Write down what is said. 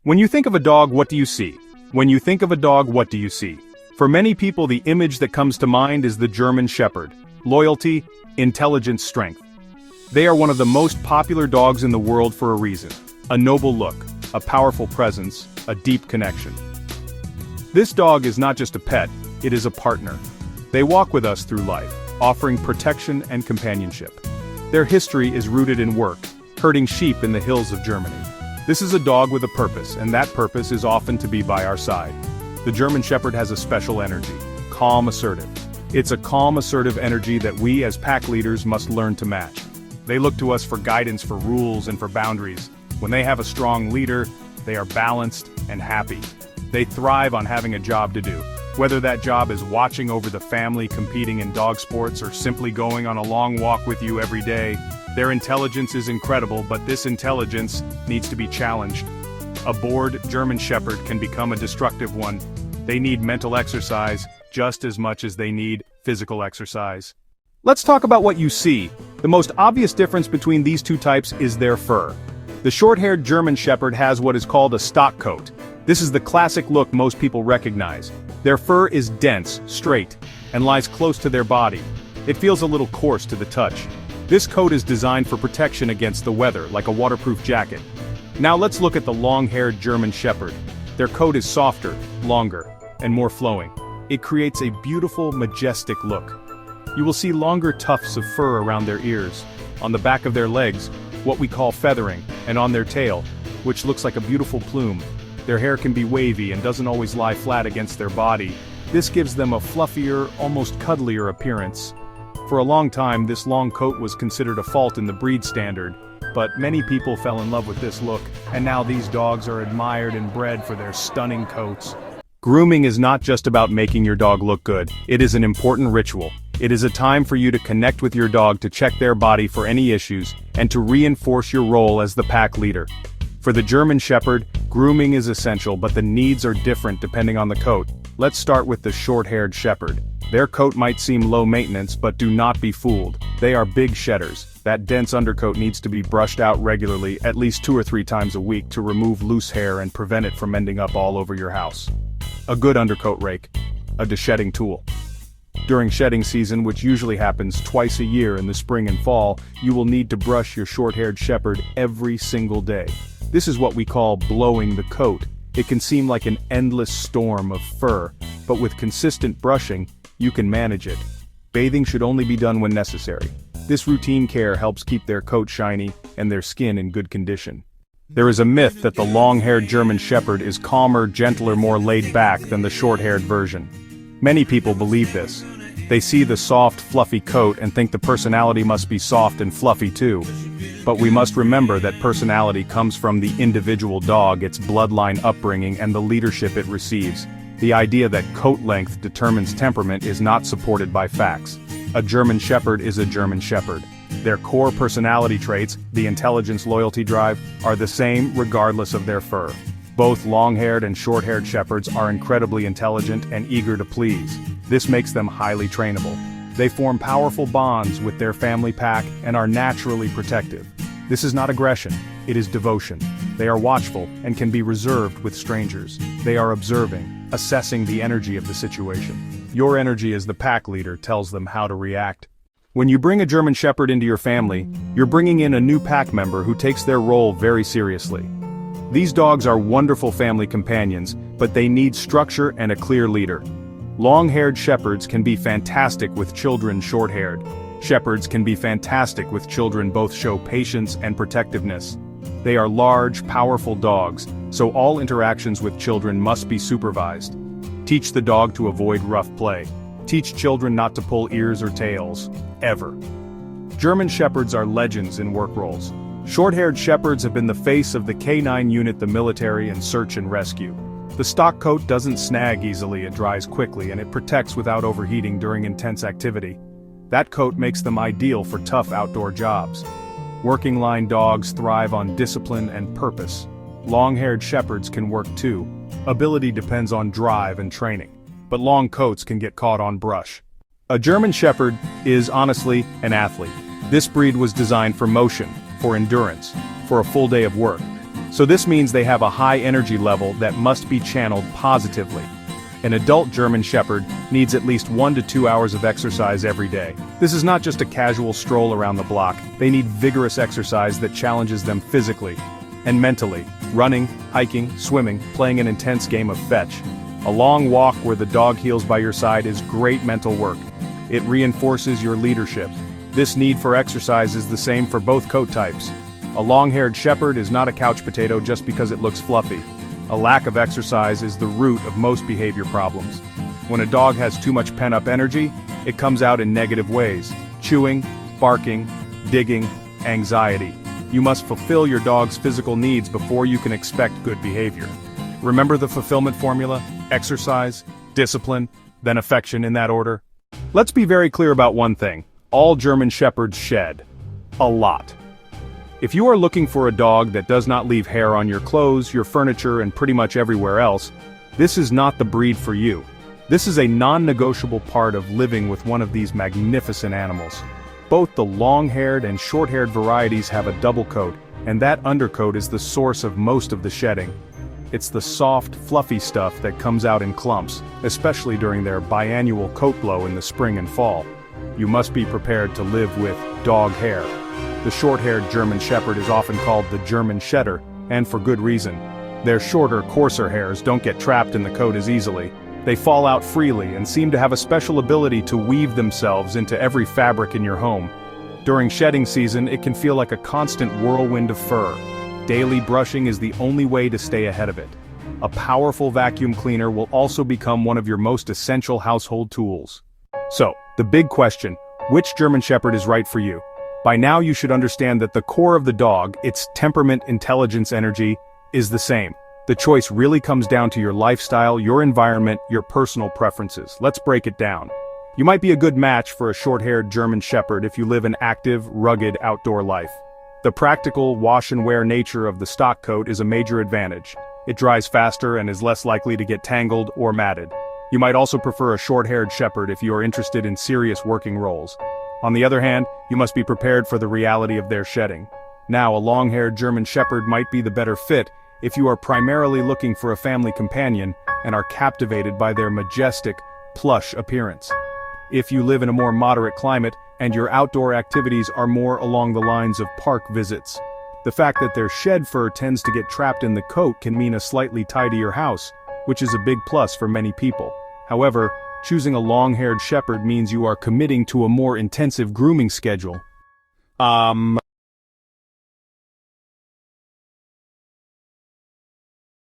When you think of a dog, what do you see? When you think of a dog, what do you see? For many people, the image that comes to mind is the German Shepherd. Loyalty, intelligence, strength. They are one of the most popular dogs in the world for a reason. A noble look, a powerful presence, a deep connection. This dog is not just a pet, it is a partner. They walk with us through life, offering protection and companionship. Their history is rooted in work, herding sheep in the hills of Germany. This is a dog with a purpose, and that purpose is often to be by our side. The German Shepherd has a special energy, calm, assertive. It's a calm, assertive energy that we as pack leaders must learn to match. They look to us for guidance, for rules, and for boundaries. When they have a strong leader, they are balanced and happy. They thrive on having a job to do. Whether that job is watching over the family, competing in dog sports, or simply going on a long walk with you every day, their intelligence is incredible, but this intelligence needs to be challenged. A bored German Shepherd can become a destructive one. They need mental exercise just as much as they need physical exercise. Let's talk about what you see. The most obvious difference between these two types is their fur. The short-haired German Shepherd has what is called a stock coat. This is the classic look most people recognize. Their fur is dense, straight, and lies close to their body. It feels a little coarse to the touch. This coat is designed for protection against the weather, like a waterproof jacket. Now let's look at the long-haired German Shepherd. Their coat is softer, longer, and more flowing. It creates a beautiful, majestic look. You will see longer tufts of fur around their ears, on the back of their legs, what we call feathering, and on their tail, which looks like a beautiful plume. Their hair can be wavy and doesn't always lie flat against their body. This gives them a fluffier, almost cuddlier appearance. For a long time, this long coat was considered a fault in the breed standard, but many people fell in love with this look, and now these dogs are admired and bred for their stunning coats. Grooming is not just about making your dog look good, it is an important ritual. It is a time for you to connect with your dog, to check their body for any issues, and to reinforce your role as the pack leader. For the German Shepherd, grooming is essential, but the needs are different depending on the coat. Let's start with the short-haired Shepherd. Their coat might seem low maintenance, but do not be fooled. They are big shedders. That dense undercoat needs to be brushed out regularly, at least 2 or 3 times a week, to remove loose hair and prevent it from ending up all over your house. A good undercoat rake, a deshedding tool. During shedding season, which usually happens twice a year in the spring and fall, you will need to brush your short-haired Shepherd every single day. This is what we call blowing the coat. It can seem like an endless storm of fur, but with consistent brushing, you can manage it. Bathing should only be done when necessary. This routine care helps keep their coat shiny and their skin in good condition. There is a myth that the long-haired German Shepherd is calmer, gentler, more laid back than the short-haired version. Many people believe this. They see the soft, fluffy coat and think the personality must be soft and fluffy too. But we must remember that personality comes from the individual dog, its bloodline upbringing, and the leadership it receives. The idea that coat length determines temperament is not supported by facts. A German Shepherd is a German Shepherd. Their core personality traits, the intelligence, loyalty, drive, are the same regardless of their fur. Both long-haired and short-haired Shepherds are incredibly intelligent and eager to please. This makes them highly trainable. They form powerful bonds with their family pack and are naturally protective. This is not aggression, it is devotion. They are watchful and can be reserved with strangers. They are observing, assessing the energy of the situation. Your energy as the pack leader tells them how to react. When you bring a German Shepherd into your family, you're bringing in a new pack member who takes their role very seriously. These dogs are wonderful family companions, but they need structure and a clear leader. Long-haired Shepherds can be fantastic with children. Short-haired Shepherds can be fantastic with children. Both show patience and protectiveness. They are large, powerful dogs, so all interactions with children must be supervised. Teach the dog to avoid rough play. Teach children not to pull ears or tails, ever. German Shepherds are legends in work roles. Short-haired Shepherds have been the face of the K9 unit, the military, and search and rescue. The stock coat doesn't snag easily, it dries quickly, and it protects without overheating during intense activity. That coat makes them ideal for tough outdoor jobs. Working line dogs thrive on discipline and purpose. Long-haired Shepherds can work too. Ability depends on drive and training, but long coats can get caught on brush. A German Shepherd is, honestly, an athlete. This breed was designed for motion, for endurance, for a full day of work. So this means they have a high energy level that must be channeled positively. An adult German Shepherd needs at least 1 to 2 hours of exercise every day. This is not just a casual stroll around the block, they need vigorous exercise that challenges them physically and mentally. Running, hiking, swimming, playing an intense game of fetch. A long walk where the dog heels by your side is great mental work. It reinforces your leadership. This need for exercise is the same for both coat types. A long-haired shepherd is not a couch potato just because it looks fluffy. A lack of exercise is the root of most behavior problems. When a dog has too much pent-up energy, it comes out in negative ways: chewing, barking, digging, anxiety. You must fulfill your dog's physical needs before you can expect good behavior. Remember the fulfillment formula: exercise, discipline, then affection, in that order. Let's be very clear about one thing: all German Shepherds shed. A lot. If you are looking for a dog that does not leave hair on your clothes, your furniture, and pretty much everywhere else, this is not the breed for you. This is a non-negotiable part of living with one of these magnificent animals. Both the long-haired and short-haired varieties have a double coat, and that undercoat is the source of most of the shedding. It's the soft, fluffy stuff that comes out in clumps, especially during their biannual coat blow in the spring and fall. You must be prepared to live with dog hair. The short-haired German Shepherd is often called the German Shedder, and for good reason. Their shorter, coarser hairs don't get trapped in the coat as easily. They fall out freely and seem to have a special ability to weave themselves into every fabric in your home. During shedding season, it can feel like a constant whirlwind of fur. Daily brushing is the only way to stay ahead of it. A powerful vacuum cleaner will also become one of your most essential household tools. So, the big question: which German Shepherd is right for you? By now you should understand that the core of the dog, its temperament, intelligence, energy, is the same. The choice really comes down to your lifestyle, your environment, your personal preferences. Let's break it down. You might be a good match for a short-haired German Shepherd if you live an active, rugged outdoor life. The practical, wash-and-wear nature of the stock coat is a major advantage. It dries faster and is less likely to get tangled or matted. You might also prefer a short-haired shepherd if you are interested in serious working roles. On the other hand, you must be prepared for the reality of their shedding. Now, a long-haired German Shepherd might be the better fit if you are primarily looking for a family companion and are captivated by their majestic, plush appearance. If you live in a more moderate climate and your outdoor activities are more along the lines of park visits, the fact that their shed fur tends to get trapped in the coat can mean a slightly tidier house, which is a big plus for many people. However, choosing a long-haired shepherd means you are committing to a more intensive grooming schedule.